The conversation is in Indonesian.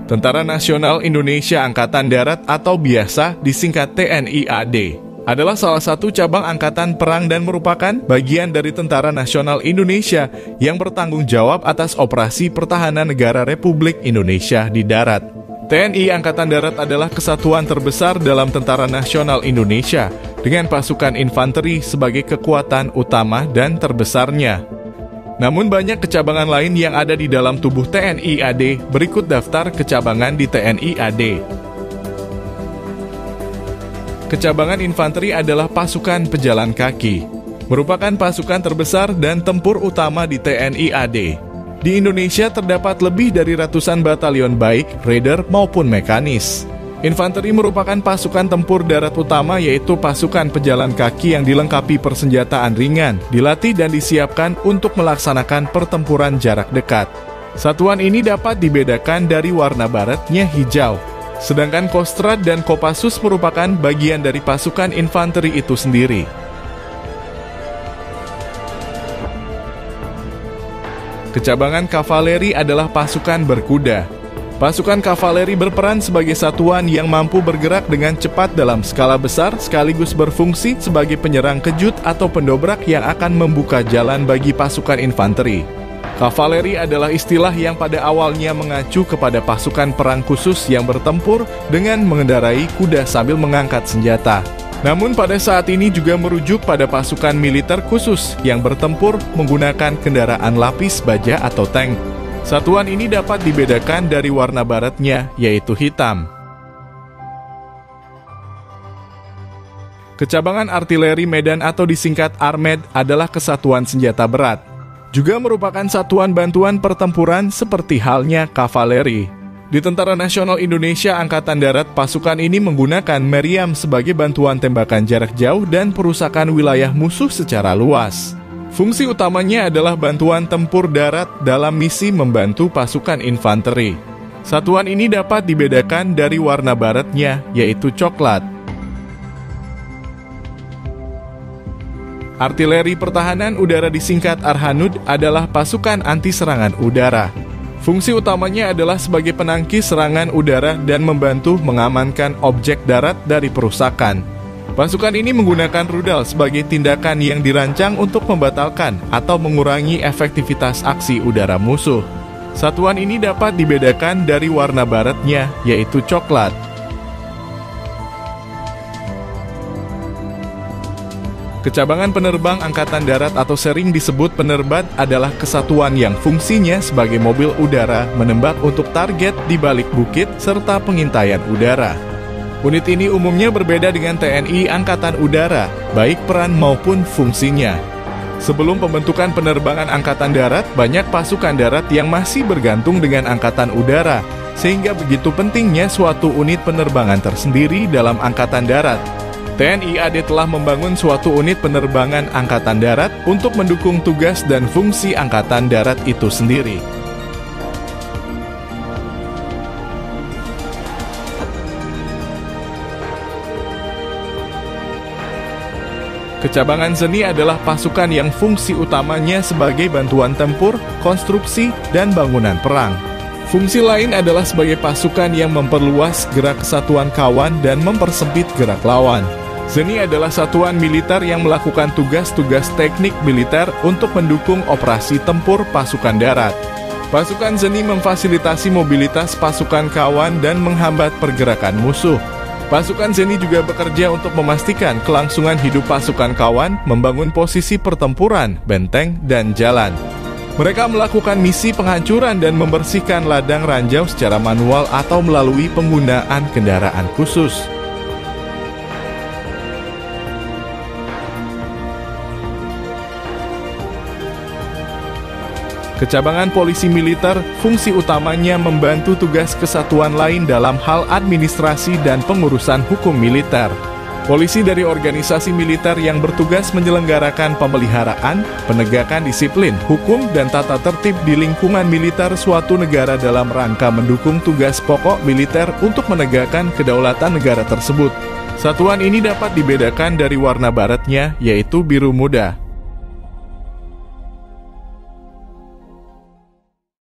Tentara Nasional Indonesia Angkatan Darat atau biasa disingkat TNI AD adalah salah satu cabang angkatan perang dan merupakan bagian dari Tentara Nasional Indonesia yang bertanggung jawab atas operasi pertahanan negara Republik Indonesia di darat. TNI Angkatan Darat adalah kesatuan terbesar dalam Tentara Nasional Indonesia dengan pasukan infanteri sebagai kekuatan utama dan terbesarnya. Namun banyak kecabangan lain yang ada di dalam tubuh TNI AD. Berikut daftar kecabangan di TNI AD. Kecabangan infanteri adalah pasukan pejalan kaki. Merupakan pasukan terbesar dan tempur utama di TNI AD. Di Indonesia terdapat lebih dari ratusan batalion baik raider maupun mekanis. Infanteri merupakan pasukan tempur darat utama, yaitu pasukan pejalan kaki yang dilengkapi persenjataan ringan, dilatih dan disiapkan untuk melaksanakan pertempuran jarak dekat. Satuan ini dapat dibedakan dari warna baratnya hijau. Sedangkan Kostrad dan Kopassus merupakan bagian dari pasukan infanteri itu sendiri. Kecabangan kavaleri adalah pasukan berkuda. Pasukan kavaleri berperan sebagai satuan yang mampu bergerak dengan cepat dalam skala besar sekaligus berfungsi sebagai penyerang kejut atau pendobrak yang akan membuka jalan bagi pasukan infanteri. Kavaleri adalah istilah yang pada awalnya mengacu kepada pasukan perang khusus yang bertempur dengan mengendarai kuda sambil mengangkat senjata. Namun pada saat ini juga merujuk pada pasukan militer khusus yang bertempur menggunakan kendaraan lapis baja atau tank. Satuan ini dapat dibedakan dari warna baratnya, yaitu hitam. Kecabangan artileri medan atau disingkat Armed adalah kesatuan senjata berat. Juga merupakan satuan bantuan pertempuran seperti halnya kavaleri. Di Tentara Nasional Indonesia Angkatan Darat, pasukan ini menggunakan meriam sebagai bantuan tembakan jarak jauh dan perusakan wilayah musuh secara luas. Fungsi utamanya adalah bantuan tempur darat dalam misi membantu pasukan infanteri. Satuan ini dapat dibedakan dari warna baratnya, yaitu coklat. Artileri Pertahanan Udara disingkat Arhanud adalah pasukan anti serangan udara. Fungsi utamanya adalah sebagai penangkis serangan udara dan membantu mengamankan objek darat dari perusakan. Pasukan ini menggunakan rudal sebagai tindakan yang dirancang untuk membatalkan atau mengurangi efektivitas aksi udara musuh. Satuan ini dapat dibedakan dari warna baratnya, yaitu coklat. Kecabangan penerbang Angkatan Darat atau sering disebut penerbat adalah kesatuan yang fungsinya sebagai mobil udara menembak untuk target di balik bukit serta pengintaian udara. Unit ini umumnya berbeda dengan TNI Angkatan Udara, baik peran maupun fungsinya. Sebelum pembentukan penerbangan Angkatan Darat, banyak pasukan darat yang masih bergantung dengan Angkatan Udara, sehingga begitu pentingnya suatu unit penerbangan tersendiri dalam Angkatan Darat. TNI AD telah membangun suatu unit penerbangan Angkatan Darat untuk mendukung tugas dan fungsi Angkatan Darat itu sendiri. Kecabangan Zeni adalah pasukan yang fungsi utamanya sebagai bantuan tempur, konstruksi, dan bangunan perang. Fungsi lain adalah sebagai pasukan yang memperluas gerak kesatuan kawan dan mempersempit gerak lawan. Zeni adalah satuan militer yang melakukan tugas-tugas teknik militer untuk mendukung operasi tempur pasukan darat. Pasukan Zeni memfasilitasi mobilitas pasukan kawan dan menghambat pergerakan musuh. Pasukan Zeni juga bekerja untuk memastikan kelangsungan hidup pasukan kawan, membangun posisi pertempuran, benteng, dan jalan. Mereka melakukan misi penghancuran dan membersihkan ladang ranjau secara manual atau melalui penggunaan kendaraan khusus. Kecabangan polisi militer, fungsi utamanya membantu tugas kesatuan lain dalam hal administrasi dan pengurusan hukum militer. Polisi dari organisasi militer yang bertugas menyelenggarakan pemeliharaan, penegakan disiplin, hukum, dan tata tertib di lingkungan militer suatu negara dalam rangka mendukung tugas pokok militer untuk menegakkan kedaulatan negara tersebut. Satuan ini dapat dibedakan dari warna baratnya, yaitu biru muda.